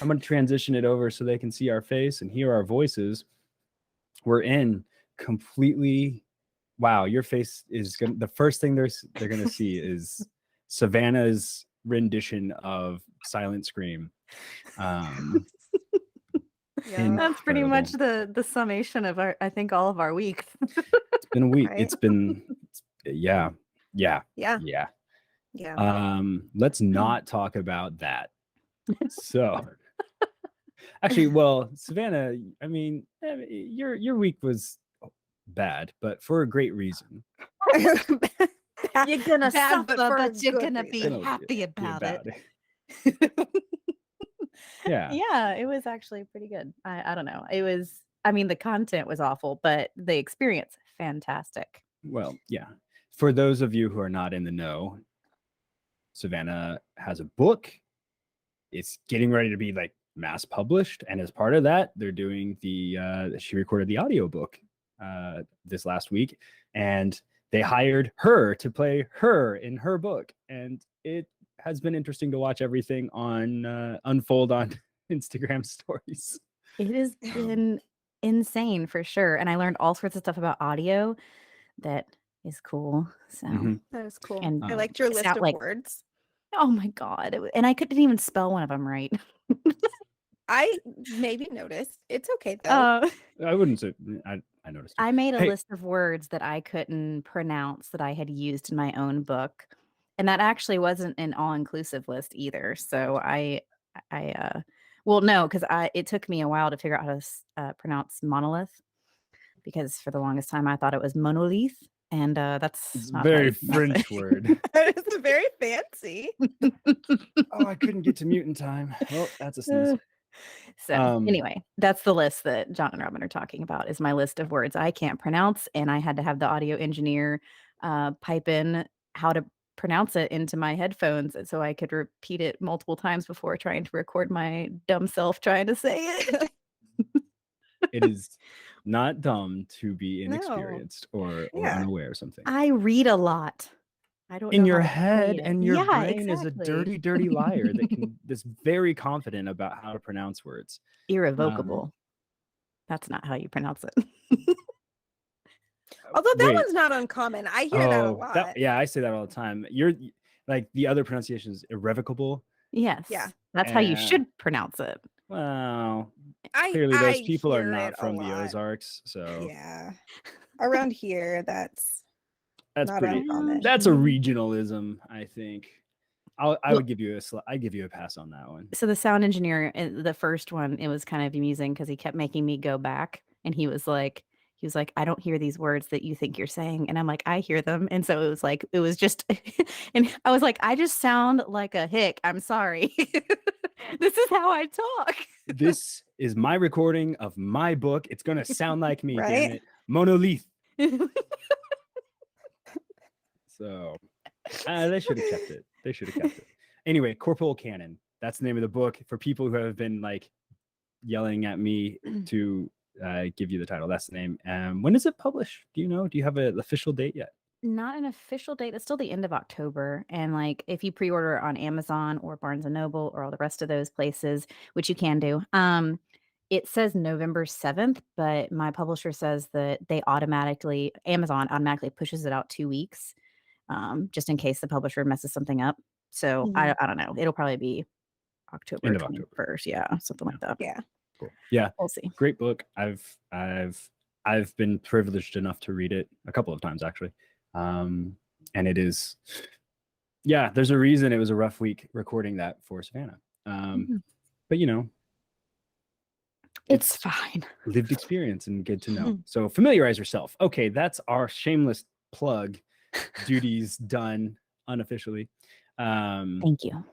I'm going to transition it over so they can see our face and hear our voices. We're in completely. Wow, your face is going. The first thing they're going to see is Savannah's rendition of Silent Scream. Yeah. That's pretty much the summation of I think all of our week. It's been a week. Right? It's been, yeah. Let's not talk about that. So, actually, well, Savannah, I mean, your week was bad, but for a great reason. You're gonna Bad, suffer, but for a but you're good gonna be reason. happy about it. Yeah. Yeah, it was actually pretty good. I don't know. It was, I mean, the content was awful, but the experience, fantastic. Well, yeah. For those of you who are not in the know, Savannah has a book. It's getting ready to be like mass published. And as part of that, they're doing she recorded the audiobook this last week. And they hired her to play her in her book. And it has been interesting to watch everything on unfold on Instagram stories. It has been insane for sure. And I learned all sorts of stuff about audio that is cool. So That was cool. And I liked your it's list not of like- words. oh my God. And I couldn't even spell one of them right. I maybe noticed. It's okay though. I wouldn't say I noticed. I made a Hey. list of words that I couldn't pronounce that I had used in my own book. And that actually wasn't an all-inclusive list either. So well, no, because it took me a while to figure out how to pronounce monolith, because for the longest time I thought it was monolith, and that's It's a not very how you pronounce French it. word. It's very fancy. Oh, I couldn't get to mute in time. Well, that's a sneeze. So anyway, that's the list that John and Robin are talking about, is my list of words I can't pronounce, and I had to have the audio engineer pipe in how to pronounce it into my headphones so I could repeat it multiple times before trying to record my dumb self trying to say it. It is not dumb to be No. inexperienced or Yeah. unaware of something. I read a lot. I don't In know your how to say head, it. and your Yeah, brain is a exactly. dirty, dirty liar that's very confident about how to pronounce words. Irrevocable. That's not how you pronounce it. Although that Wait. one's not uncommon. I hear that a lot. Yeah, I say that all the time. You're like, the other pronunciation is irrevocable. Yes. Yeah. That's how you Yeah. should pronounce it. Well, I clearly those I people are hear not it a from the lot. Ozarks, so Yeah. Around here, that's that's not pretty. uncommon. That's a regionalism, I think. I Well- would give you I give you a pass on that one. So the sound engineer, the first one, it was kind of amusing because he kept making me go back, and he was like, I don't hear these words that you think you're saying. And I'm like, I hear them. And so it was just, and I was like, I just sound like a hick. I'm sorry. This is how I talk. This is my recording of my book. It's gonna sound like me, damn Right? it. Monolith. So they should have kept it. They should have kept it. Anyway, Corporal Cannon. That's the name of the book. For people who have been like yelling at me to give you the title, that's the name. When is it published? Do you know? Do you have an official date yet? Not an official date. It's still the end of October. And like, if you pre-order on Amazon or Barnes and Noble or all the rest of those places, which you can do, it says November 7th, but my publisher says that Amazon automatically pushes it out 2 weeks, just in case the publisher messes something up. So I don't know. It'll probably be October End of 21st. October. Yeah, something like that. Yeah. Cool. Yeah. We'll see. Great book. I've been privileged enough to read it a couple of times, actually. And it is, yeah, there's a reason it was a rough week recording that for Savannah. But you know, It's fine. lived experience and good to know. So familiarize yourself. Okay, that's our shameless plug. Duties done unofficially. Thank you.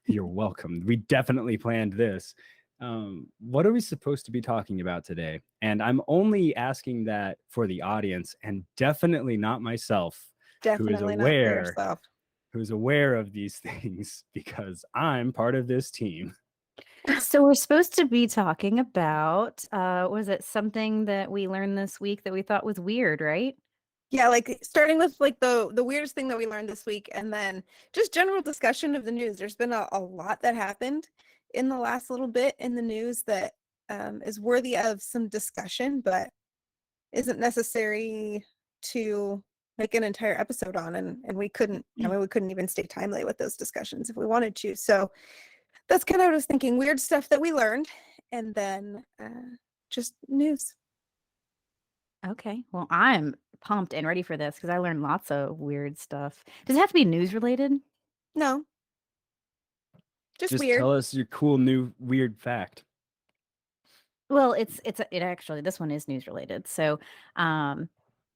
You're welcome. We definitely planned this. What are we supposed to be talking about today? And I'm only asking that for the audience, and definitely not myself, Definitely not for yourself. who's aware of these things, because I'm part of this team. So we're supposed to be talking about, was it something that we learned this week that we thought was weird, right? Yeah, like starting with like the weirdest thing that we learned this week, and then just general discussion of the news. There's been a lot that happened in the last little bit in the news that is worthy of some discussion, but isn't necessary to make an entire episode on, and we couldn't, I mean, we couldn't even stay timely with those discussions if we wanted to. So that's kind of what I was thinking, weird stuff that we learned, and then just news. Okay. Well, I'm pumped and ready for this because I learned lots of weird stuff. Does it have to be news related? No. Just weird. Tell us your cool new weird fact. Well, it actually, this one is news related. So,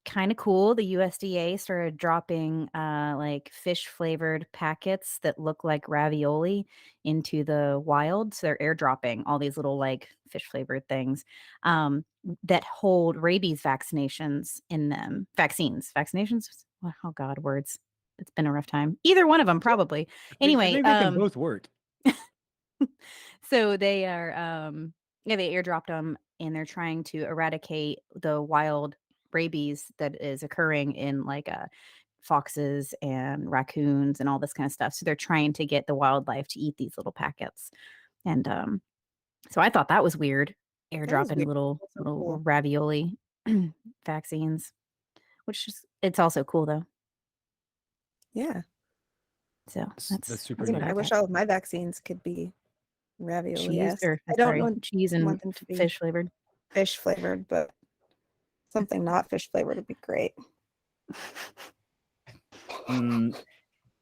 kind of cool. The USDA started dropping like fish flavored packets that look like ravioli into the wild. So they're airdropping all these little like fish flavored things that hold rabies vaccinations in them. Vaccinations. Oh God, words. It's been a rough time. Either one of them, probably. Anyway, I think they can both work. So they are yeah, they airdropped them and they're trying to eradicate the wild rabies that is occurring in like foxes and raccoons and all this kind of stuff. So they're trying to get the wildlife to eat these little packets. And so I thought that was weird. Airdropping weird. little So cool. ravioli vaccines, which is, it's also cool though. Yeah. So That's super I mean, neat. I wish all of my vaccines could be ravioli. cheese or I don't sorry, know, cheese and want them to be fish flavored. fish flavored, but something not fish flavored would be great.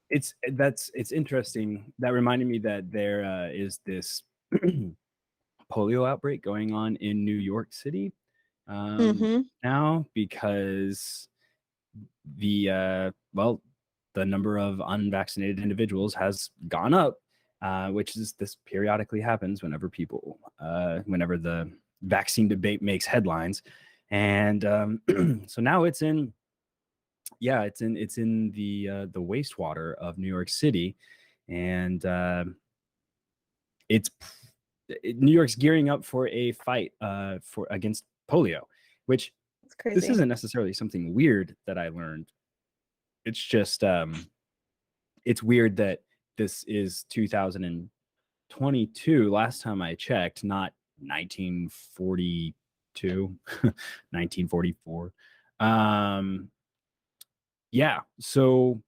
It's interesting. That reminded me that there is this polio outbreak going on in New York City now, because the number of unvaccinated individuals has gone up, which is, this periodically happens whenever the vaccine debate makes headlines. And so now it's in the wastewater of New York City, and New York's gearing up for a fight against polio, which this isn't necessarily something weird that I learned. It's just it's weird that this is 2022. Last time I checked, not 1942, 1944. Yeah, so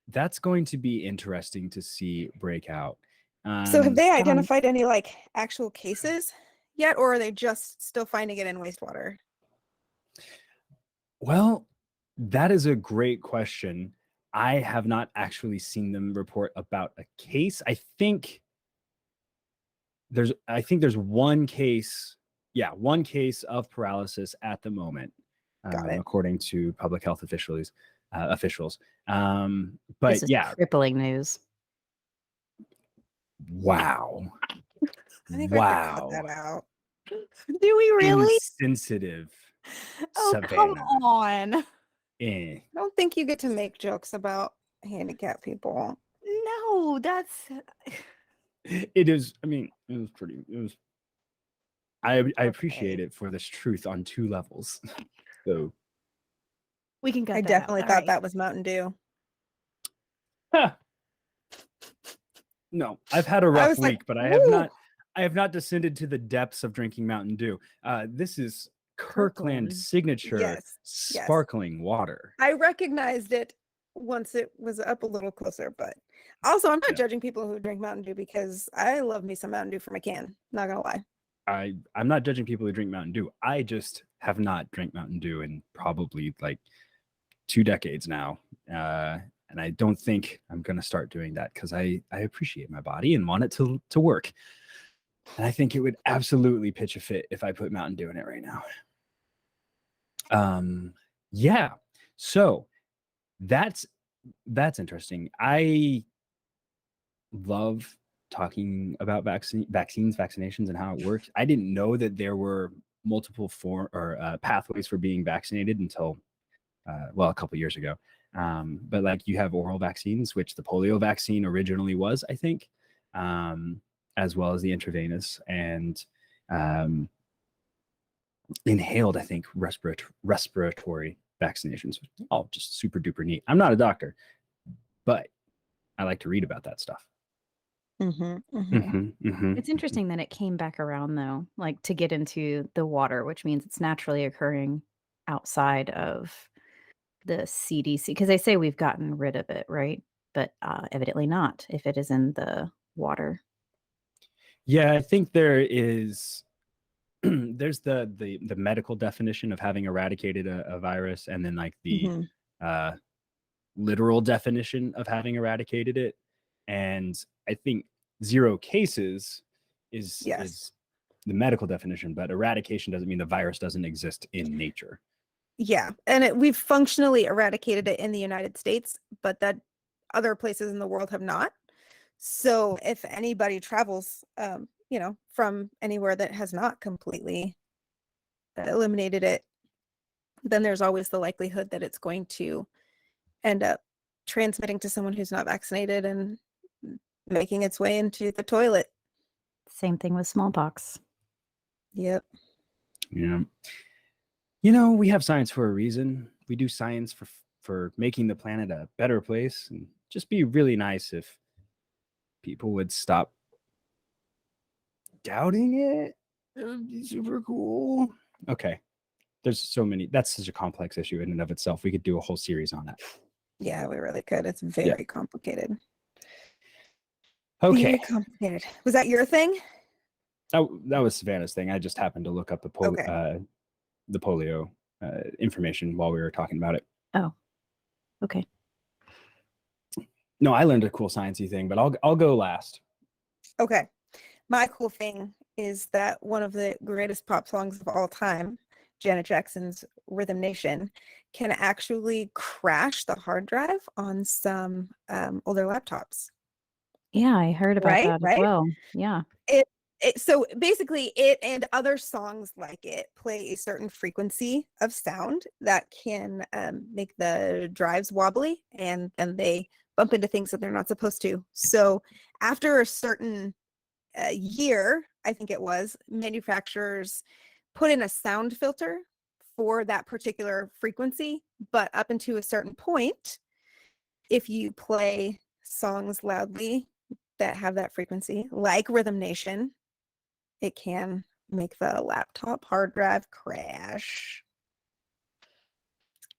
that's going to be interesting to see break out. So have they identified any like actual cases yet, or are they just still finding it in wastewater? Well, that is a great question. I have not actually seen them report about a case. I think there's one case. Yeah, one case of paralysis at the moment, according to public health officials. But this is crippling news. Wow. I think I could cut that out. Do we really? Insensitive. Oh, Savannah. come on. I don't think you get to make jokes about handicapped people. No, that's... It is, I mean, I appreciate it for this truth on two levels. So we can cut I that definitely out. thought that was Mountain Dew. Huh. No, I've had a rough week, but I have not descended to the depths of drinking Mountain Dew. This is Kirkland signature sparkling water. I recognized it once it was up a little closer, but also I'm not judging people who drink Mountain Dew, because I love me some Mountain Dew from a can. Not gonna lie. I'm not judging people who drink Mountain Dew. I just have not drank Mountain Dew in probably like 2 decades now. And I don't think I'm going to start doing that, because I appreciate my body and want it to work. And I think it would absolutely pitch a fit if I put Mountain Dew in it right now. Yeah. So that's interesting. I love talking about vaccinations and how it works. I didn't know that there were multiple pathways for being vaccinated until a couple years ago. But like, you have oral vaccines, which the polio vaccine originally was, I think, as well as the intravenous, and inhaled, I think, respiratory vaccinations. All just super duper neat. I'm not a doctor, but I like to read about that stuff. It's interesting that it came back around though, like to get into the water, which means it's naturally occurring outside of the CDC because they say we've gotten rid of it, right? But evidently not if it is in the water. Yeah, I think there is there's the medical definition of having eradicated a virus, and then like the literal definition of having eradicated it. And I think 0 cases is the medical definition, but eradication doesn't mean the virus doesn't exist in nature. Yeah, and we've functionally eradicated it in the United States, but that other places in the world have not. So if anybody travels, from anywhere that has not completely eliminated it, then there's always the likelihood that it's going to end up transmitting to someone who's not vaccinated and making its way into the toilet. Same thing with smallpox. Yep. Yeah. We have science for a reason. We do science for making the planet a better place, and just be really nice if people would stop doubting it. It would be super cool. Okay. There's so many. That's such a complex issue in and of itself. We could do a whole series on that. Yeah, we really could. It's very complicated. Okay. Very complicated. Was that your thing? That was Savannah's thing. I just happened to look up the polio information while we were talking about it. Oh, okay. No, I learned a cool sciencey thing, but I'll go last. Okay. My cool thing is that one of the greatest pop songs of all time, Janet Jackson's Rhythm Nation, can actually crash the hard drive on some older laptops. Yeah, I heard about that as well. Yeah. So basically it and other songs like it play a certain frequency of sound that can make the drives wobbly, and then they bump into things that they're not supposed to. So after a certain year, I think it was, manufacturers put in a sound filter for that particular frequency, but up into a certain point, if you play songs loudly that have that frequency, like Rhythm Nation, it can make the laptop hard drive crash,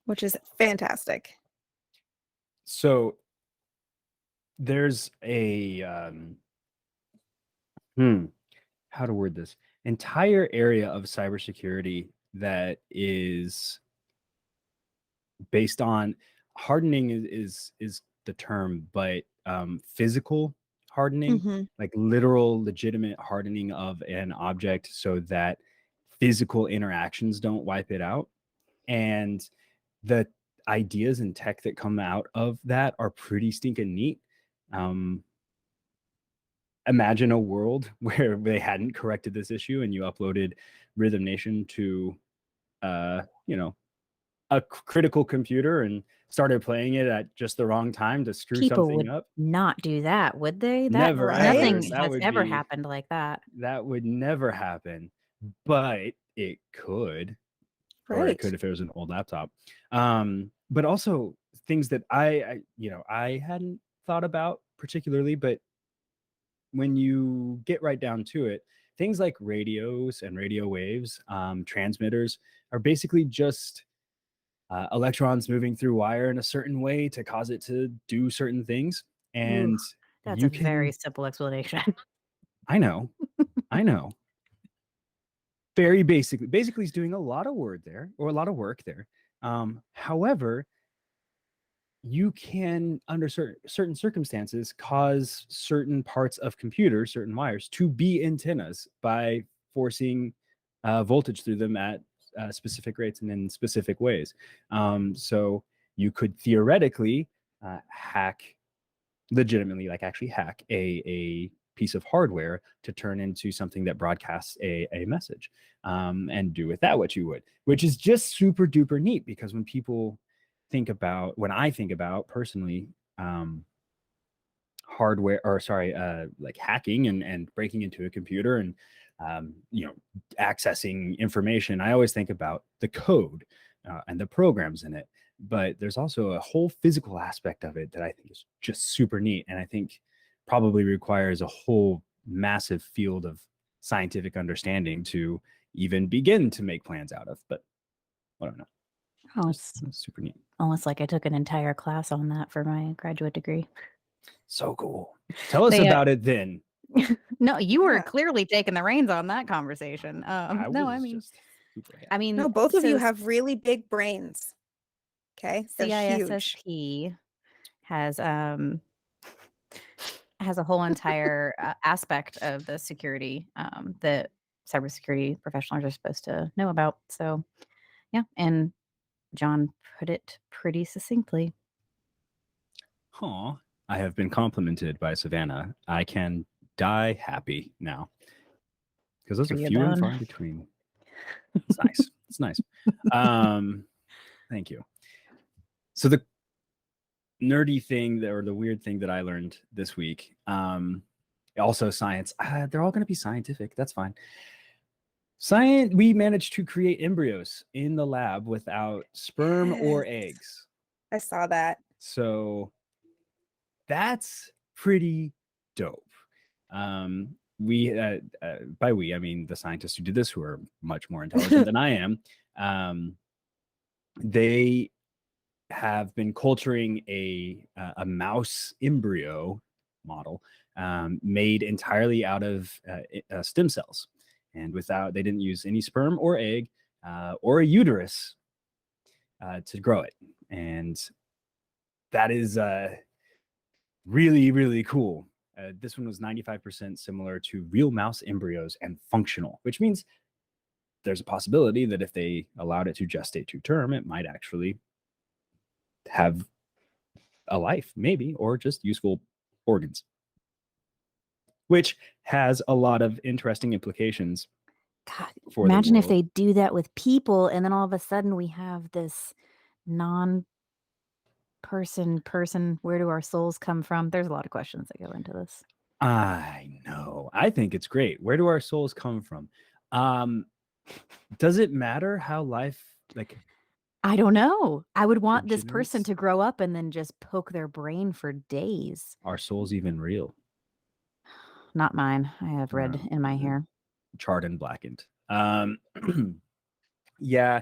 which is fantastic. So there's a how to word this entire area of cybersecurity that is based on hardening is the term, but physical hardening, like literal legitimate hardening of an object so that physical interactions don't wipe it out. And the ideas and tech that come out of that are pretty stinking neat. Imagine a world where they hadn't corrected this issue and you uploaded Rhythm Nation to a critical computer and started playing it at just the wrong time to screw People something would up. not do that, would they? Never, nothing ever. has ever happened like that. That would never happen, but it could, or it could if it was an old laptop. But also things that I hadn't thought about particularly, but when you get right down to it, things like radios and radio waves, transmitters are basically just electrons moving through wire in a certain way to cause it to do certain things. And that's a very simple explanation. I know. Very basically he's doing a lot of work there. However, you can, under certain circumstances, cause certain parts of computers, certain wires, to be antennas by forcing voltage through them at specific rates and in specific ways. So you could theoretically legitimately hack a piece of hardware to turn into something that broadcasts a message, and do with that what you would, which is just super duper neat. Because when I think about personally hacking and breaking into a computer and accessing information, I always think about the code and the programs in it. But there's also a whole physical aspect of it that I think is just super neat. And I think probably requires a whole massive field of scientific understanding to even begin to make plans out of. But I don't know. Oh, It's super neat. almost like I took an entire class on that for my graduate degree. So cool. Tell us They, about it then. No, you were Yeah. clearly taking the reins on that conversation. No, I mean, just super happy. I mean, No, both of you so have really big brains. Okay, they're huge. CISSP has a whole entire aspect of the security that cybersecurity professionals are supposed to know about. So, yeah, and John put it pretty succinctly. Aw, I have been complimented by Savannah. I can die happy now because those Are are you few and done? far in between. It's nice. It's nice. Thank you. So the nerdy thing or the weird thing that I learned this week, also science. They're all going to be scientific. That's fine. Science. We managed to create embryos in the lab without sperm or Yes. eggs. I saw that. So that's pretty dope. We by we I mean the scientists who did this, who are much more intelligent than I am. They have been culturing a mouse embryo model made entirely out of stem cells, and they didn't use any sperm or egg or a uterus to grow it, and that is really, really cool. This one was 95% similar to real mouse embryos and functional, which means there's a possibility that if they allowed it to gestate to term, it might actually have a life, maybe, or just useful organs, which has a lot of interesting implications. God, for the imagine if world. they do that with people, and then all of a sudden we have this person. Where do our souls come from? There's a lot of questions that go into this. I know. I think it's great. Where do our souls come from? Does it matter how life, like, I don't know. I would want this person originates? to grow up and then just poke their brain for days. Are souls even real? Not mine. I have red in my hair. Charred and blackened. Yeah.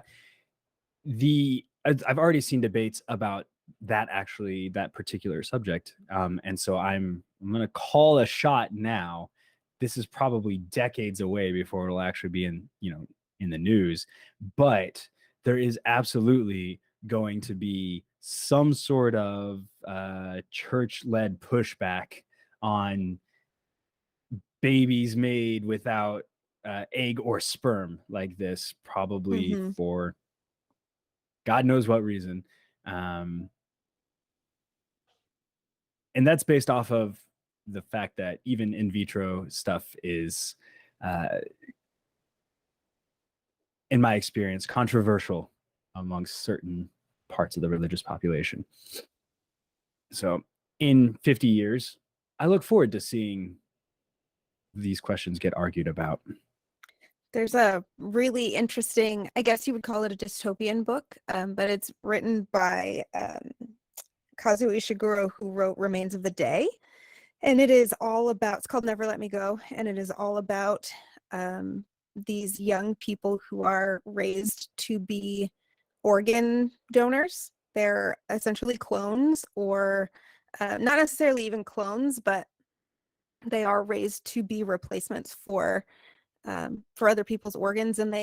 I've already seen debates about that particular subject. And so I'm going to call a shot now. This is probably decades away before it'll actually be in the news, but there is absolutely going to be some sort of church-led pushback on babies made without egg or sperm like this, probably for God knows what reason. And that's based off of the fact that even in vitro stuff is, in my experience, controversial amongst certain parts of the religious population. So in 50 years, I look forward to seeing these questions get argued about. There's a really interesting, I guess you would call it a dystopian book, but it's written by Kazuo Ishiguro, who wrote Remains of the Day. And it is all about, it's called Never Let Me Go. And it is all about these young people who are raised to be organ donors. They're essentially clones, or not necessarily even clones, but they are raised to be replacements for other people's organs. And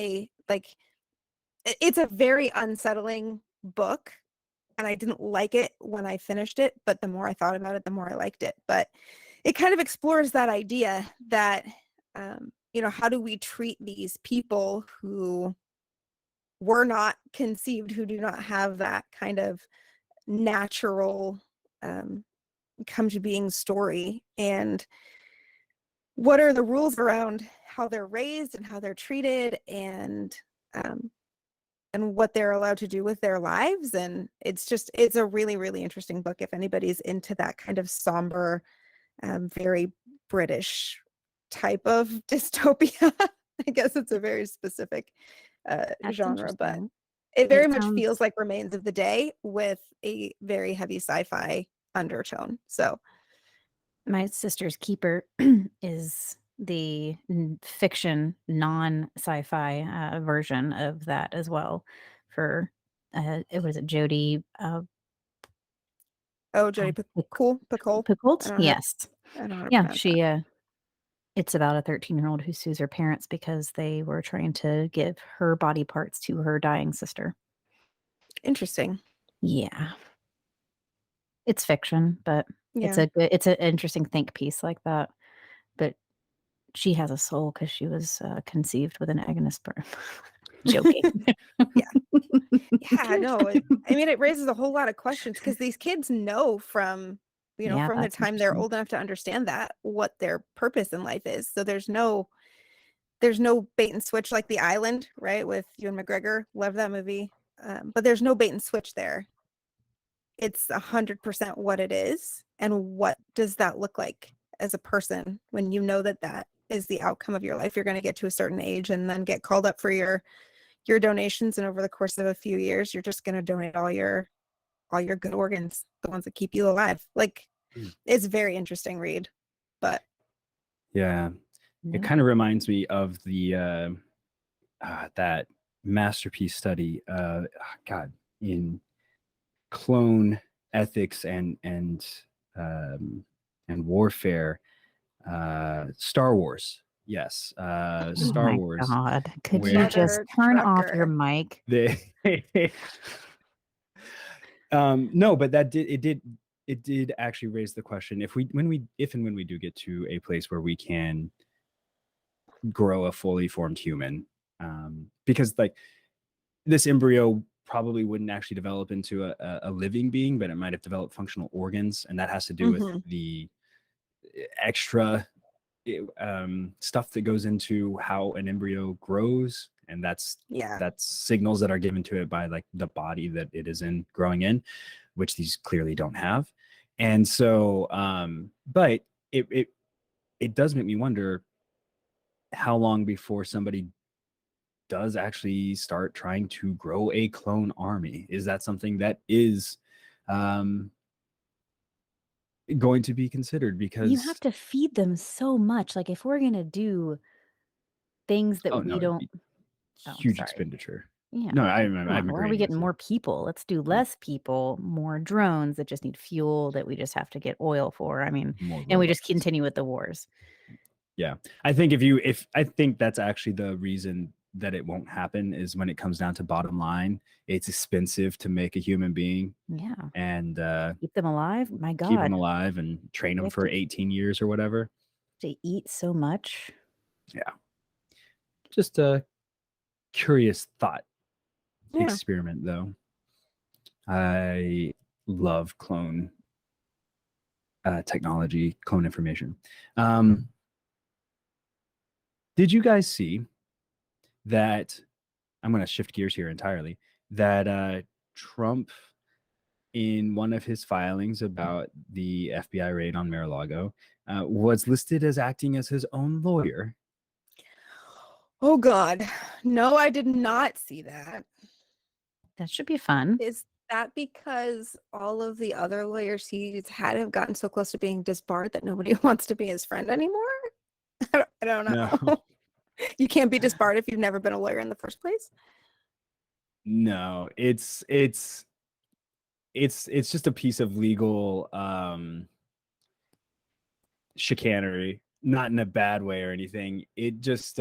it's a very unsettling book, and I didn't like it when I finished it, but the more I thought about it, the more I liked it. But it kind of explores that idea that how do we treat these people who were not conceived, who do not have that kind of natural come to being story, and what are the rules around how they're raised and how they're treated, and what they're allowed to do with their lives. And it's a really, really interesting book if anybody's into that kind of somber, very British type of dystopia. I guess it's a very specific genre, but it very much feels like Remains of the Day with a very heavy sci-fi undertone. So My sister's keeper is the fiction non-sci-fi version of that as well. For it was it Jodie Oh, Jodie Picoult. Picoult? Yes, I don't know how to yeah. pronounce She that. it's about a 13-year-old who sues her parents because they were trying to give her body parts to her dying sister. Interesting. Yeah, it's fiction, but Yeah. it's an interesting think piece like that. But she has a soul because she was conceived with an egg and a sperm. Joking. Yeah. Yeah, no. I mean, it raises a whole lot of questions because these kids know from, Yeah, from the that's time they're interesting. old enough to understand that what their purpose in life is. So there's no bait and switch like The Island, right? With Ewan McGregor. Love that movie. But there's no bait and switch there. It's 100% what it is. And what does that look like as a person when you know that that is the outcome of your life? You're going to get to a certain age and then get called up for your donations, and over the course of a few years you're just going to donate all your good organs, the ones that keep you alive. Like, it's very interesting read. But Yeah. It kind of reminds me of the that masterpiece study God, in clone ethics and warfare, Star Wars. Yes, Oh Star my Wars, God. Could you where just Mother turn off your trucker. mic? they no, but it did actually raise the question, if and when we do get to a place where we can grow a fully formed human, because like this embryo probably wouldn't actually develop into a living being, but it might have developed functional organs, and that has to do with the extra stuff that goes into how an embryo grows, and that's signals that are given to it by like the body that it is in growing in, which these clearly don't have. And so but it does make me wonder how long before somebody does actually start trying to grow a clone army. Is that something that is going to be considered? Because You have to feed them so much. Like, if we're gonna do things that we don't huge expenditure. Yeah. No, Come on, I'm why are we agreeing getting with more people? Let's do less people, more drones that just need fuel that we just have to get oil for. I mean, more and we just robots. continue with the wars. Yeah. I think if I think that's actually the reason that it won't happen, is when it comes down to bottom line, it's expensive to make a human being Yeah. and Keep them alive. My keep them God. alive and train We them have for to 18 years or whatever. eat so much. Yeah. Just a curious thought Yeah. experiment, though. I love clone technology, clone information. Did you guys see that? I'm going to shift gears here entirely. That Trump, in one of his filings about the FBI raid on Mar-a-Lago, was listed as acting as his own lawyer. Oh God. No, I did not see that. That should be fun. Is that because all of the other lawyers he's had have gotten so close to being disbarred that nobody wants to be his friend anymore? I don't know. No. You can't be disbarred if you've never been a lawyer in the first place. No, it's just a piece of legal chicanery, not in a bad way or anything. It just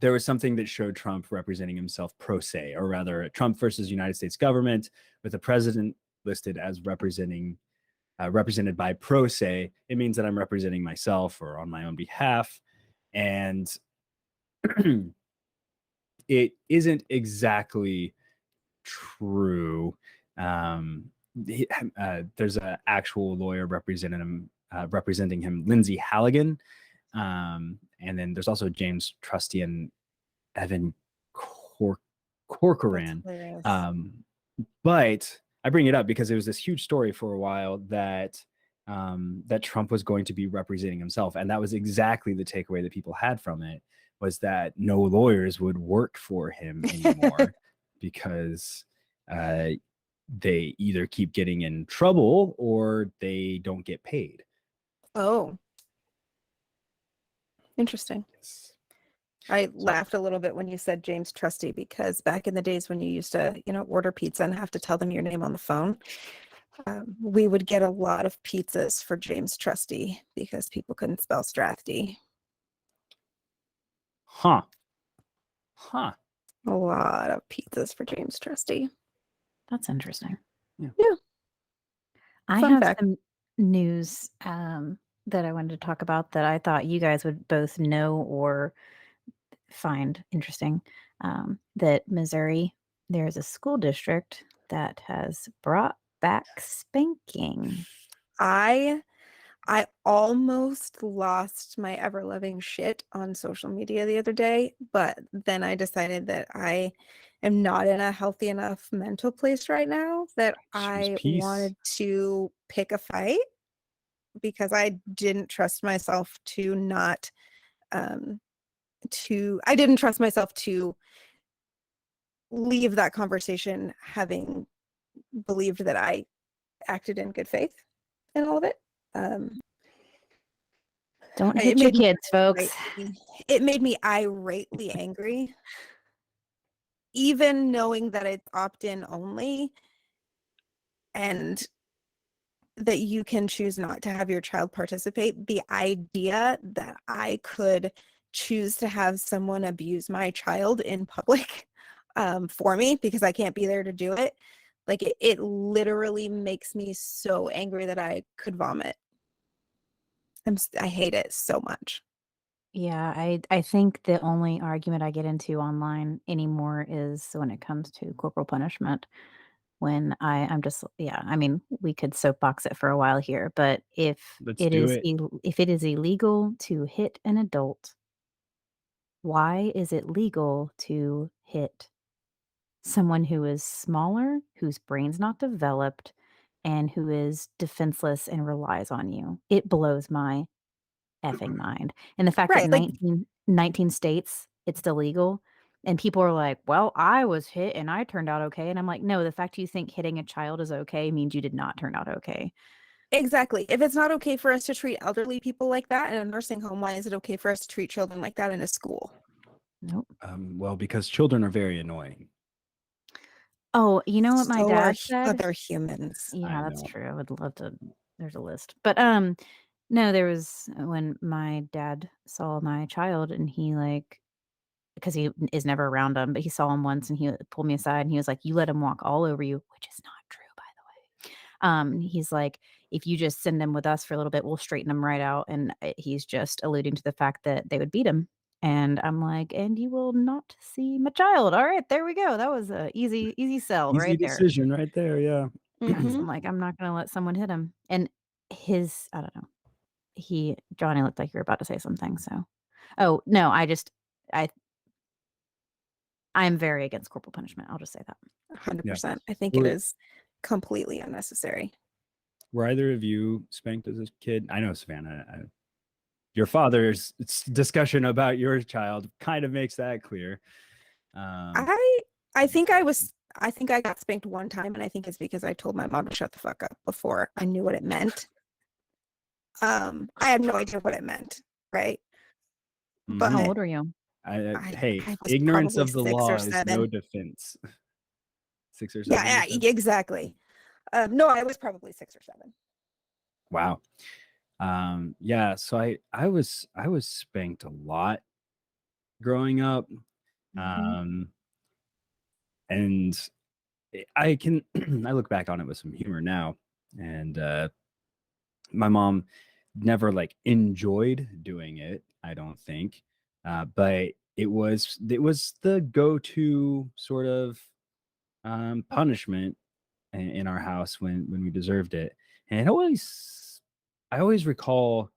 there was something that showed Trump representing himself pro se, or rather Trump versus United States government, with the president listed as represented by pro se. It means that I'm representing myself or on my own behalf. And it isn't exactly true. There's an actual lawyer representing him, Lindsay Halligan. And then there's also James Trusty and Evan Corcoran. But I bring it up because it was this huge story for a while that that Trump was going to be representing himself, and that was exactly the takeaway that people had from it, was that no lawyers would work for him anymore because they either keep getting in trouble or they don't get paid. Oh, interesting. Yes. I laughed a little bit when you said James Trusty, because back in the days when you used to, order pizza and have to tell them your name on the phone, we would get a lot of pizzas for James Trusty because people couldn't spell Strathdy. Huh. A lot of pizzas for James Trusty. That's interesting. Yeah. I Fun have fact. some news that I wanted to talk about that I thought you guys would both know or find interesting. That Missouri, there's a school district that has brought back spanking. I almost lost my ever-loving shit on social media the other day, but then I decided that I am not in a healthy enough mental place right now that Choose I peace. wanted to pick a fight, because I didn't trust myself to not I didn't trust myself to leave that conversation having believed that I acted in good faith in all of it. Don't It hit your made me kids, folks. It made me irately angry, even knowing that it's opt-in only and that you can choose not to have your child participate. The idea that I could choose to have someone abuse my child in public for me because I can't be there to do it, like it literally makes me so angry that I could vomit. I hate it so much. Yeah, I think the only argument I get into online anymore is when it comes to corporal punishment. When I'm just I mean, we could soapbox it for a while here, but Let's do it. if it is illegal to hit an adult, why is it legal to hit someone who is smaller, whose brain's not developed, and who is defenseless and relies on you? It blows my effing mind. And the fact that Right, like 19 states, it's still legal, and people are like, "Well, I was hit and I turned out okay." And I'm like, "No, the fact you think hitting a child is okay means you did not turn out okay." exactly. If it's not okay for us to treat elderly people like that in a nursing home, why is it okay for us to treat children like that in a school? Nope. Well, because children are very annoying. Oh, you know what my So are dad said? other humans. I Yeah, that's know. true. I would love to there's a list. But, no, there was when my dad saw my child and he, like, because he is never around him, but he saw him once and he pulled me aside and he was like, "You let him walk all over you," which is not true, by the way. He's like, "If you just send him with us for a little bit, we'll straighten him right out." And he's just alluding to the fact that they would beat him. And I'm like, "And you will not see my child." All right, there we go. That was a easy sell Easy right there. decision right there. Yeah. Mm-hmm. I'm like, I'm not gonna let someone hit him. And I don't know. Johnny looked like you were about to say something. So, oh no, I I'm very against corporal punishment. I'll just say that. 100%. I think it Were, is completely unnecessary. were either of you spanked as a kid? I know, Savannah. Your father's discussion about your child kind of makes that clear. I think I got spanked one time, and I think it's because I told my mom to shut the fuck up before I knew what it meant. I had no idea what it meant, right? Mhm. How But old are you? Hey, I was ignorance probably of the 6 law or is no 7. defense. 6 or 7, Yeah, you said? exactly. No, I was probably 6 or 7. Wow. Yeah, so I was spanked a lot growing up. Mhm. Um, and I can I look back on it with some humor now. And my mom never like enjoyed doing it, I don't think. But it was the go-to sort of punishment in our house when we deserved it. And I always recall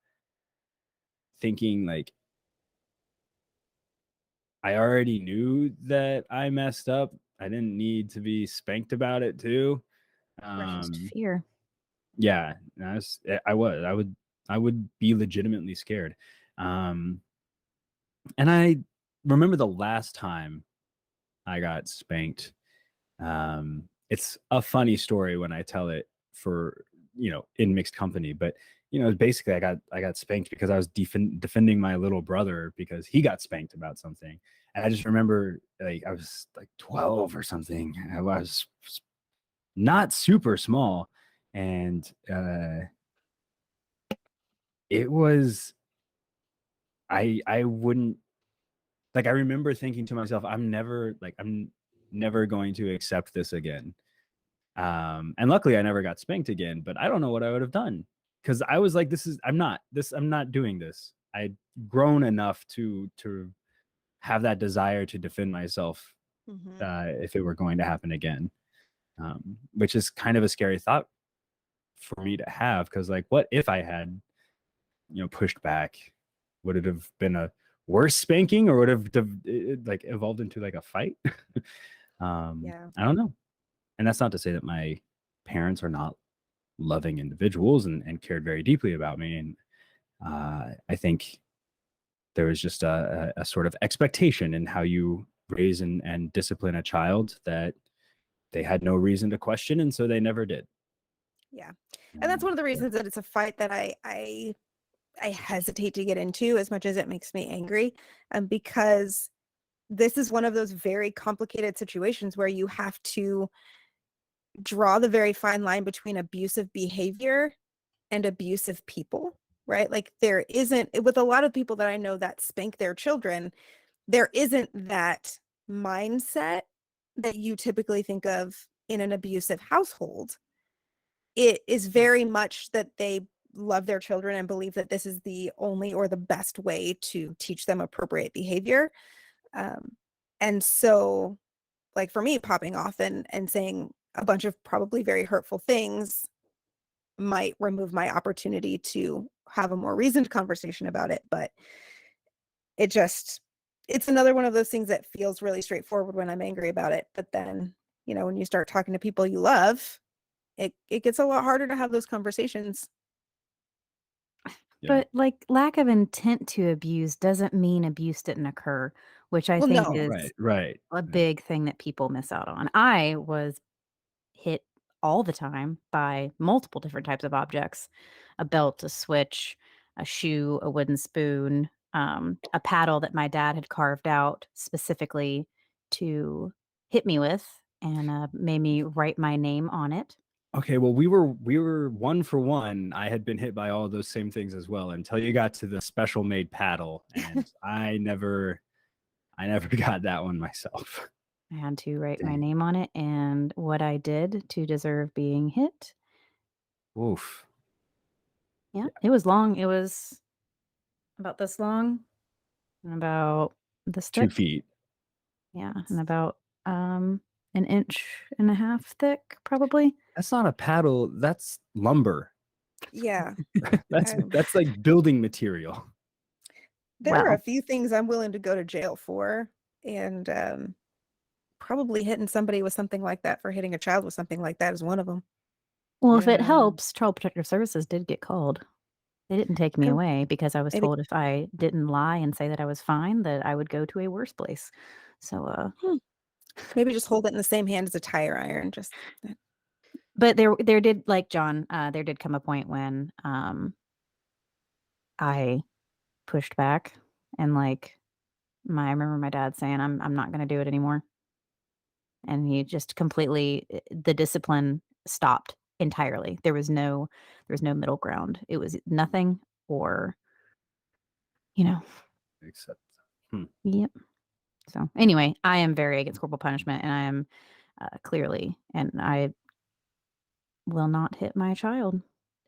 thinking like I already knew that I messed up. I didn't need to be spanked about it too. Right. Just Um, fear. yeah, I would be legitimately scared. Um, and I remember the last time I got spanked. it's a funny story when I tell it for, in mixed company, but basically I got spanked because I was defending my little brother because he got spanked about something. And I just remember like I was like 12 or something. I was not super small, and it was I wouldn't, like, I remember thinking to myself, I'm never going to accept this again. And luckily I never got spanked again, but I don't know what I would have done, because I was like, I'm not doing this. I'd grown enough to have that desire to defend myself if it were going to happen again, which is kind of a scary thought for me to have, because like, what if I had pushed back? Would it have been a worse spanking, or would it have like evolved into like a fight? Yeah. I don't know. And that's not to say that my parents are not loving individuals and cared very deeply about me. And I think there was just a sort of expectation in how you raise and discipline a child that they had no reason to question, and so they never did. Yeah. And that's one of the reasons that it's a fight that I hesitate to get into, as much as it makes me angry, because this is one of those very complicated situations where you have to draw the very fine line between abusive behavior and abusive people, right? Like, there isn't, with a lot of people that I know that spank their children, there isn't that mindset that you typically think of in an abusive household. It is very much that they love their children and believe that this is the only or the best way to teach them appropriate behavior. And so, like, for me, popping off and saying a bunch of probably very hurtful things might remove my opportunity to have a more reasoned conversation about it. But it's another one of those things that feels really straightforward when I'm angry about it. But then, when you start talking to people you love, it gets a lot harder to have those conversations. Yeah. But like, lack of intent to abuse doesn't mean abuse didn't occur, which I Well, think no. is Right. a big thing that people miss out on. I was hit all the time by multiple different types of objects: a belt, a switch, a shoe, a wooden spoon, a paddle that my dad had carved out specifically to hit me with, and made me write my name on it. Okay, well, we were one for one. I had been hit by all of those same things as well, until you got to the special made paddle, and I never got that one myself. I had to write my Dang. name on it and what I did to deserve being hit. Oof. Yeah, it was long. It was about this long and about this 2 thick. feet. Yeah, and about an inch and a half thick, probably. That's not a paddle. That's lumber. Yeah. That's like building material. There are a Well, few things I'm willing to go to jail for, and probably hitting somebody with something like that for hitting a child with something like that is one of them. if it Yeah. helps, Child Protective Services did get called. They didn't take me And away because I was maybe told if I didn't lie and say that I was fine, that I would go to a worse place. So, maybe just hold it in the same hand as a tire iron. Just but there did, like John, there did come a point when I pushed back, and like I remember my dad saying, I'm not gonna do it anymore. And he just completely, the discipline stopped entirely. There was no middle ground. It was nothing or, you know. Except Yep. So anyway, I am very against corporal punishment, and I am clearly, and I will not hit my child.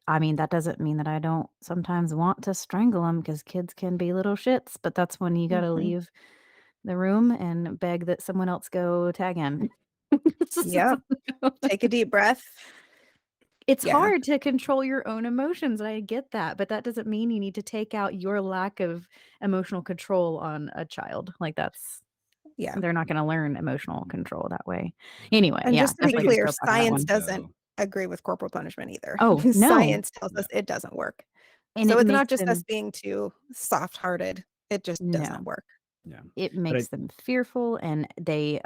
I mean, that doesn't mean that I don't sometimes want to strangle them, because kids can be little shits, but that's when you got to leave the room and beg that someone else go tag in. Yep. Take a deep breath. It's Yeah. hard to control your own emotions, and I get that, but that doesn't mean you need to take out your lack of emotional control on a child. Like, Yeah. they're not gonna learn emotional control that way. Anyway, And yeah, just to be definitely clear, soapbox on that science one. doesn't agree with corporal punishment either. Oh, no. Science tells us it doesn't work. And So it it's not makes just us them being too soft-hearted. It just does no. not work. Yeah. It But makes them fearful, and they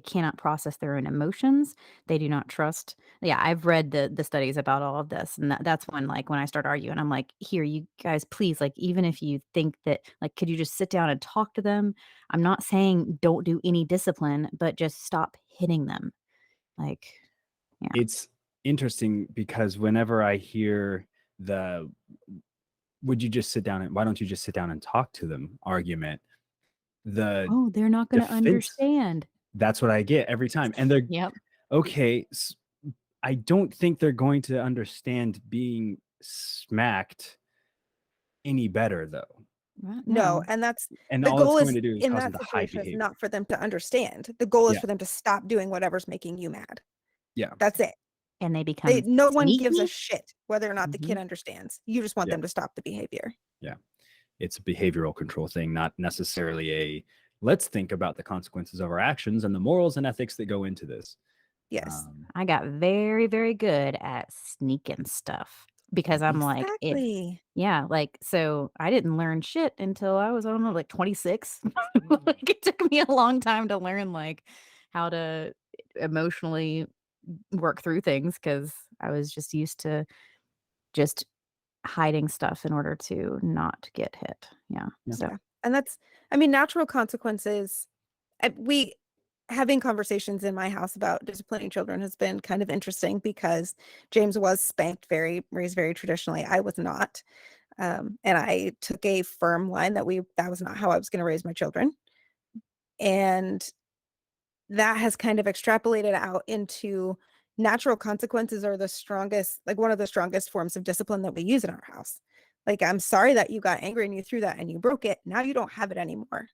cannot process their own emotions. They do not trust. Yeah, I've read the studies about all of this, and that's when, like, when I start arguing, I'm like, "Here, you guys, please, like, even if you think that, like, could you just sit down and talk to them? I'm not saying don't do any discipline, but just stop hitting them." Like, yeah. it's interesting because whenever I hear the would you just sit down and why don't you just sit down and talk to them argument, the "Oh, they're not gonna defense, understand." that's what I get every time. And they're Yep. okay. I don't think they're going to understand being smacked any better though. Well, No, no. and that's And the all it's goal going is to do is in cause them that to hide situation is behavior. not for them to understand. The goal is Yeah. for them to stop doing whatever's making you mad. Yeah. That's it. And they become No one gives a sneaky? shit whether or not the kid Mhm. understands. You just want Yeah. them to stop the behavior. Yeah. It's a behavioral control thing, not necessarily a let's think about the consequences of our actions and the morals and ethics that go into this. Yes. I got very, very good at sneaking stuff because I'm like, if Exactly. yeah, like, so I didn't learn shit until I was, I don't know, like 26. Like, it took me a long time to learn, like, how to emotionally work through things because I was just used to just hiding stuff in order to not get hit. Yeah. Yeah. So, Yeah. And that's, I mean, natural consequences. We having conversations in my house about disciplining children has been kind of interesting because James was spanked raised very traditionally. I was not. And I took a firm line that that was not how I was going to raise my children. And that has kind of extrapolated out into natural consequences are the strongest, like one of the strongest forms of discipline that we use in our house. Like, I'm sorry that you got angry and you threw that and you broke it. Now you don't have it anymore.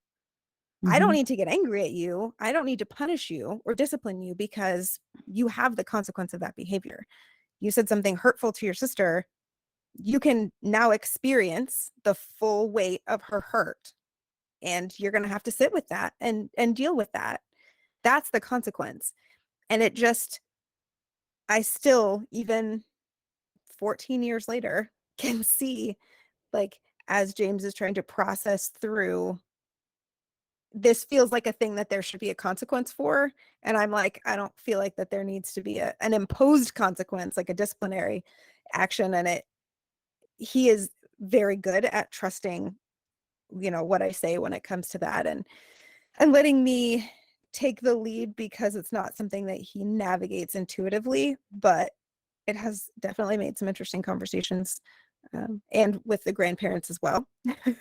I don't mhm. need to get angry at you. I don't need to punish you or discipline you because you have the consequence of that behavior. You said something hurtful to your sister. You can now experience the full weight of her hurt, and you're going to have to sit with that and deal with that. That's the consequence. And it just, I still, even 14 years later, can see, like, as James is trying to process through, this feels like a thing that there should be a consequence for. And I'm like, I don't feel like that there needs to be an imposed consequence, like a disciplinary action. And he is very good at trusting, what I say when it comes to that, and letting me take the lead because it's not something that he navigates intuitively, but it has definitely made some interesting conversations, and with the grandparents as well,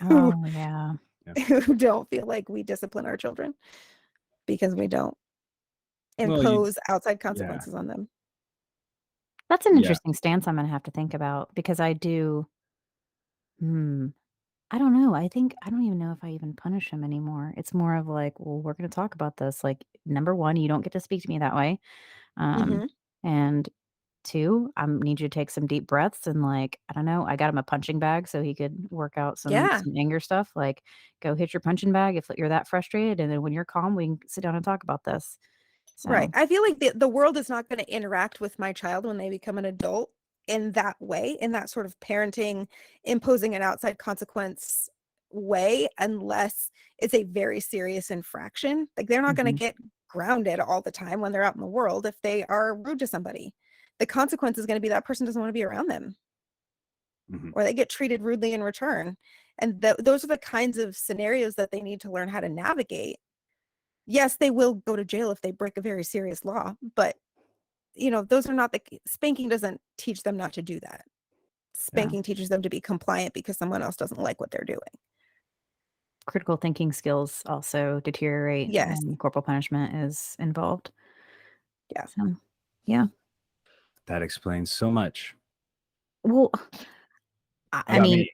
who, Oh, yeah. who don't feel like we discipline our children because we don't Well, impose outside yeah. consequences on them. That's an Yeah. interesting stance I'm gonna have to think about because I do hmm, I don't know. I think I don't even know if I even punish him anymore. It's more of like, "Well, we're gonna talk about this." Like, number 1, you don't get to speak to me that way. Um, Hmm. and 2, I need you to take some deep breaths and, like, I don't know, I got him a punching bag so he could work out Yeah. some anger stuff. Like, "Go hit your punching bag if you're that frustrated, and then when you're calm, we can sit down and talk about this." Right. So, I feel like the world is not going to interact with my child when they become an adult in that way, in that sort of parenting, imposing an outside consequence way, unless it's a very serious infraction. Like, they're not going to mhm, get grounded all the time when they're out in the world if they are rude to somebody. The consequence is going to be that person doesn't want to be around them, Mhm. or they get treated rudely in return. And those are the kinds of scenarios that they need to learn how to navigate. Yes, they will go to jail if they break a very serious law, but those are not spanking doesn't teach them not to do that. yeah. Spanking teaches them to be compliant because someone else doesn't like what they're doing. Critical thinking skills also deteriorate Yes. when corporal punishment is involved. Yeah. So, yeah. That explains so much Well, I about mean, me.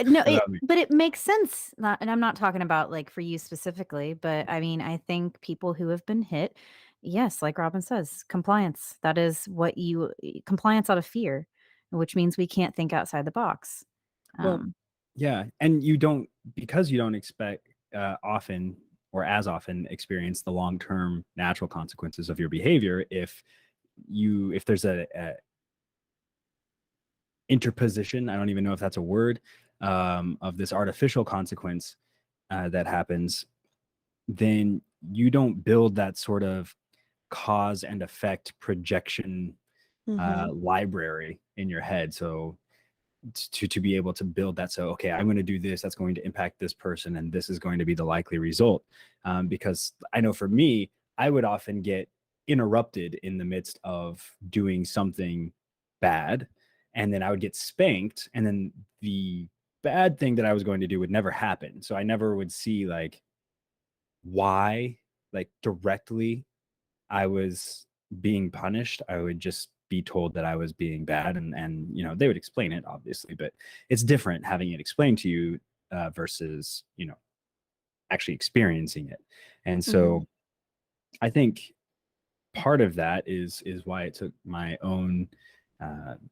no, About me. but it makes sense, not and I'm not talking about, like, for you specifically, but, I mean, I think people who have been hit, yes, like Robin says, compliance, that is what compliance out of fear, which means we can't think outside the box. Well, Um, yeah, and you don't because you don't expect often or as often experience the long-term natural consequences of your behavior if there's a interposition, I don't even know if that's a word, of this artificial consequence, that happens, then you don't build that sort of cause and effect projection library in your head. So to be able to build that, so okay, I'm going to do this, that's going to impact this person, and this is going to be the likely result. Because I know for me, I would often get interrupted in the midst of doing something bad, and then I would get spanked, and then the bad thing that I was going to do would never happen. So I never would see like why, like directly, I was being punished. I would just be told that I was being bad, and you know, they would explain it obviously, but it's different having it explained to you versus, you know, actually experiencing it. And so I think part of that is why it took my own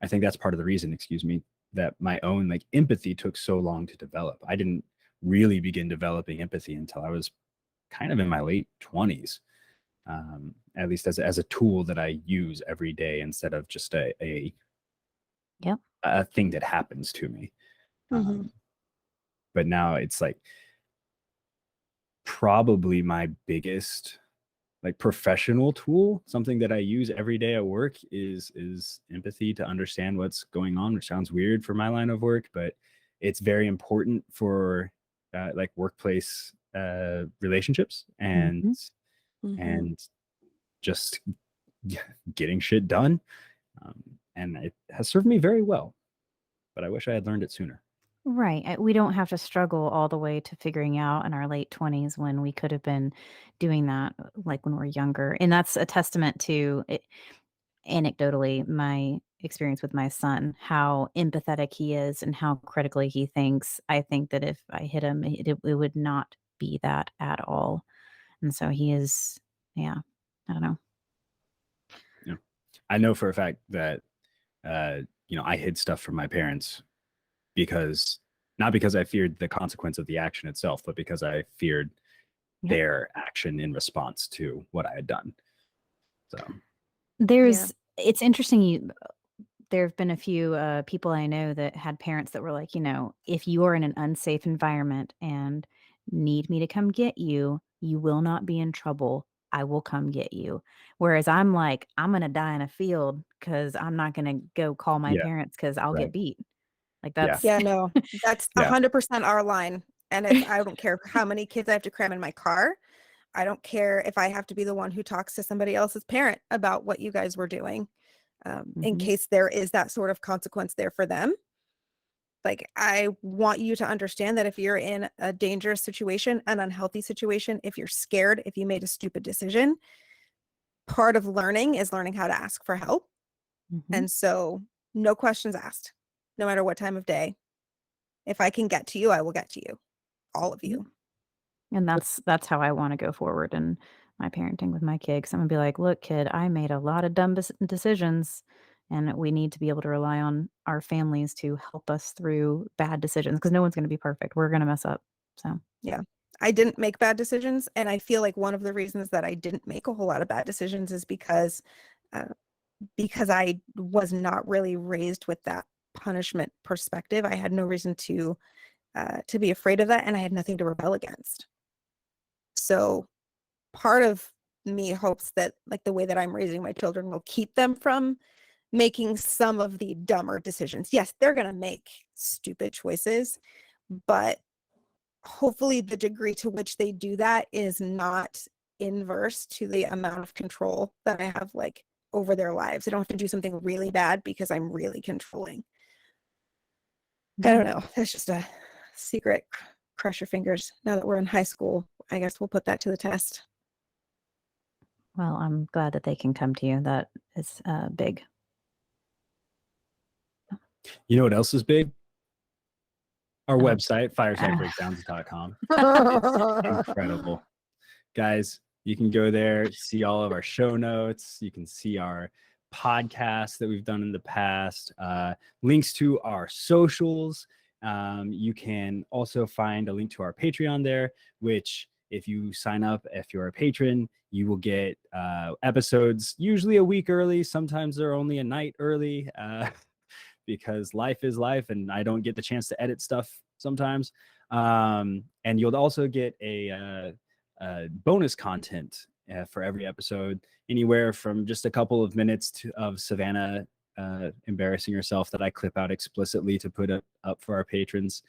I think that's part of the reason, excuse me, that my own like empathy took so long to develop. I didn't really begin developing empathy until I was kind of in my late 20s, at least as a tool that I use every day instead of just a thing that happens to me. But now it's like probably my biggest like professional tool, something that I use every day at work is empathy, to understand what's going on, which sounds weird for my line of work, but it's very important for like workplace relationships and just getting shit done. And it has served me very well, but I wish I had learned it sooner. Right. We don't have to struggle all the way to figuring out in our late 20s when we could have been doing that like when we're younger. And that's a testament to it, anecdotally, my experience with my son, how empathetic he is and how critically he thinks. I think that if I hit him, it would not be that at all. And so he is, yeah, I don't know. Yeah. I know for a fact that, you know, I hid stuff from my parents not because I feared the consequence of the action itself, but because I feared their action in response to what I had done. So it's interesting. There have been a few people I know that had parents that were like, you know, if you are in an unsafe environment and need me to come get you, you will not be in trouble. I will come get you. Whereas I'm like, I'm going to die in a field because I'm not going to go call my parents because I'll get beat. Like that's. No, that's 100% our line. And I don't care how many kids I have to cram in my car. I don't care if I have to be the one who talks to somebody else's parent about what you guys were doing, in case there is that sort of consequence there for them. Like, I want you to understand that if you're in a dangerous situation, an unhealthy situation, if you're scared, if you made a stupid decision, part of learning is learning how to ask for help. And so no questions asked, no matter what time of day. If I can get to you, I will get to you, all of you. And that's how I want to go forward in my parenting with my kid. 'Cause I'm gonna be like, look, kid, I made a lot of dumb decisions, and we need to be able to rely on our families to help us through bad decisions because no one's going to be perfect. We're going to mess up. So yeah, I didn't make bad decisions, and I feel like one of the reasons that I didn't make a whole lot of bad decisions is because I was not really raised with that punishment perspective. I had no reason to be afraid of that, and I had nothing to rebel against. So part of me hopes that like the way that I'm raising my children will keep them from making some of the dumber decisions. Yes, they're going to make stupid choices, but hopefully the degree to which they do that is not inverse to the amount of control that I have like over their lives. I don't have to do something really bad because I'm really controlling. I don't know. That's just a secret. Crush your fingers. Now that we're in high school, I guess we'll put that to the test. Well, I'm glad that they can come to you. That is big. you know what else is big? Our website, firesidebreakdowns.com. It's incredible. Guys, you can go there, see all of our show notes. You can see our podcasts that we've done in the past, links to our socials. You can also find a link to our Patreon there, which if you sign up, if you're a patron, you will get episodes usually a week early. Sometimes they're only a night early because life is life and I don't get the chance to edit stuff sometimes. And you'll also get a bonus content for every episode, anywhere from just a couple of minutes of Savannah embarrassing herself that I clip out explicitly to put up for our patrons,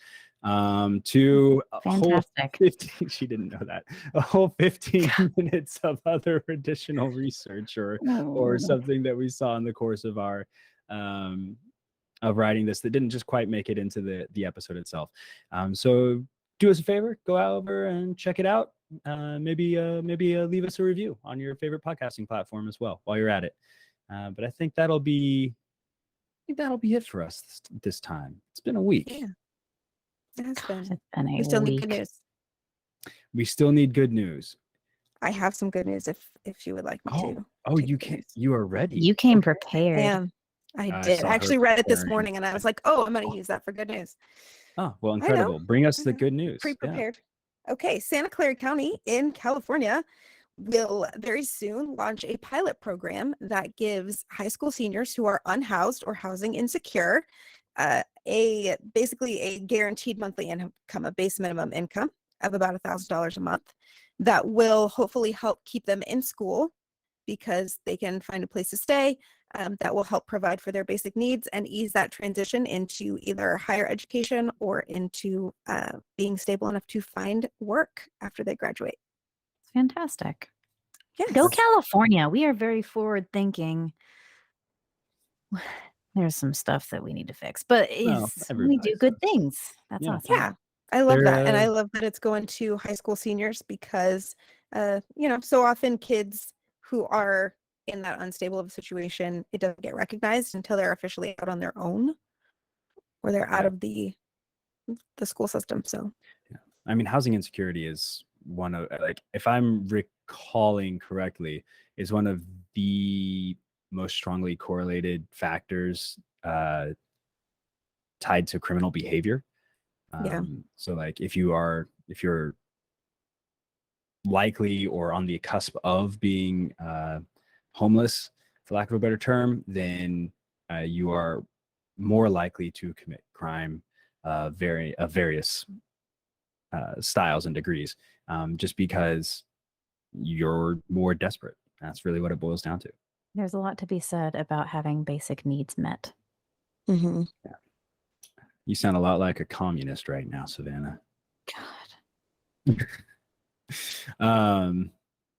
to a whole Fantastic. 15, she didn't know that, a whole 15 minutes of other additional research or something that we saw in the course of our of writing this that didn't just quite make it into the episode itself. So do us a favor, go over and check it out. Maybe leave us a review on your favorite podcasting platform as well while you're at it. But I think that'll be it for us this time. It's been a week. Yeah, it has been. It's been a We still need week. good news. We still need good news. I have some good news if you would like me to. Oh, take you good can. news. You are ready. You came Okay. prepared. Damn, I I did. saw I her actually read it this preparing. morning, and I was like, "Oh, I'm going to use that for good news." Oh, well, incredible. Bring us the know. good news. Yeah. Pre-prepared. Okay, Santa Clara County in California will very soon launch a pilot program that gives high school seniors who are unhoused or housing insecure basically a guaranteed monthly income, a base minimum income of about $1,000 a month that will hopefully help keep them in school because they can find a place to stay, that will help provide for their basic needs and ease that transition into either higher education or into being stable enough to find work after they graduate. It's fantastic. Yes. Go California. We are very forward thinking. There's some stuff that we need to fix, but we do everybody good does. things. That's Yeah. awesome. Yeah, I love that. And I They're, love that it's going to high school seniors because, so often kids who are in that unstable of a situation, it doesn't get recognized until they're officially out on their own or they're out Yeah. of the school system. So, yeah. I mean, housing insecurity is one of, like, if I'm recalling correctly, is one of the most strongly correlated factors tied to criminal behavior. Yeah. So like if you're likely or on the cusp of being homeless, for lack of a better term, then you are more likely to commit crime of various styles and degrees, just because you're more desperate. That's really what it boils down to. There's a lot to be said about having basic needs met. Mm-hmm. Yeah. You sound a lot like a communist right now, Savannah. God.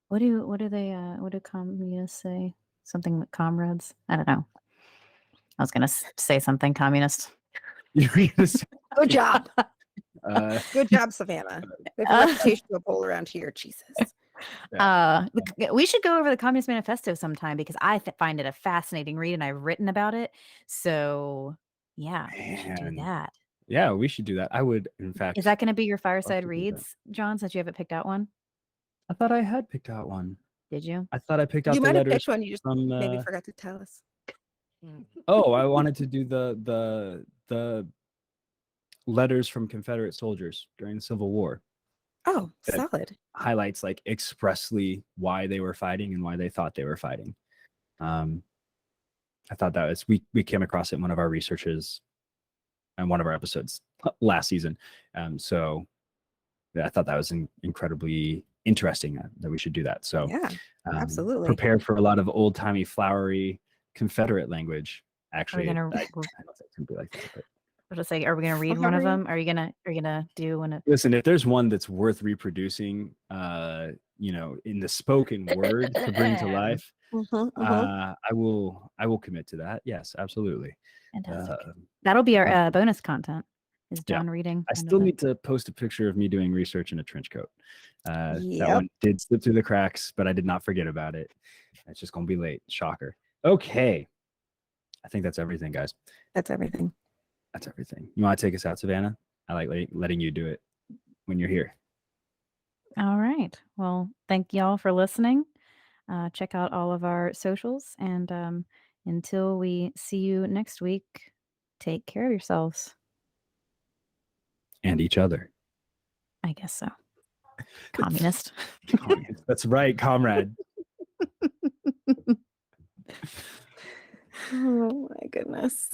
What do communists say? Something with comrades? I don't know. I was gonna say something communist. Good job. Good job, Savannah. We have a reputation to uphold around here. Jesus. We should go over the Communist Manifesto sometime because I find it a fascinating read and I've written about it. So yeah, we should do that. Yeah, we should do that. I would, in fact. Is that going to be your fireside reads, John, since you haven't picked out one? I thought I had picked out one. Did you? I thought I picked out You the might have letters picked one. You just from, maybe forgot to tell us. Oh, I wanted to do the letters from Confederate soldiers during the Civil War. Oh, That solid. highlights like expressly why they were fighting and why they thought they were fighting. I thought that was we came across it in one of our researches and one of our episodes last season. So yeah, I thought that was incredibly interesting that we should do that. So Yeah, absolutely. Prepare for a lot of old timey flowery Confederate language. Actually, I don't think it's gonna be like that. But. I was just saying, are we gonna read one of them? Are you gonna do one of? Listen, if there's one that's worth reproducing, in the spoken word to bring to life, I will commit to that. Yes, absolutely. Fantastic. That'll be our bonus content. Is John reading? I still need to post a picture of me doing research in a trench coat. That one did slip through the cracks, but I did not forget about it. It's just gonna be late. Shocker. Okay. I think that's everything, guys. That's everything. That's everything. You want to take us out, Savannah? I like letting you do it when you're here. All right. Well, thank y'all for listening. Check out all of our socials. And until we see you next week, take care of yourselves. And each other. I guess so. Communist. That's right, comrade. Oh my goodness.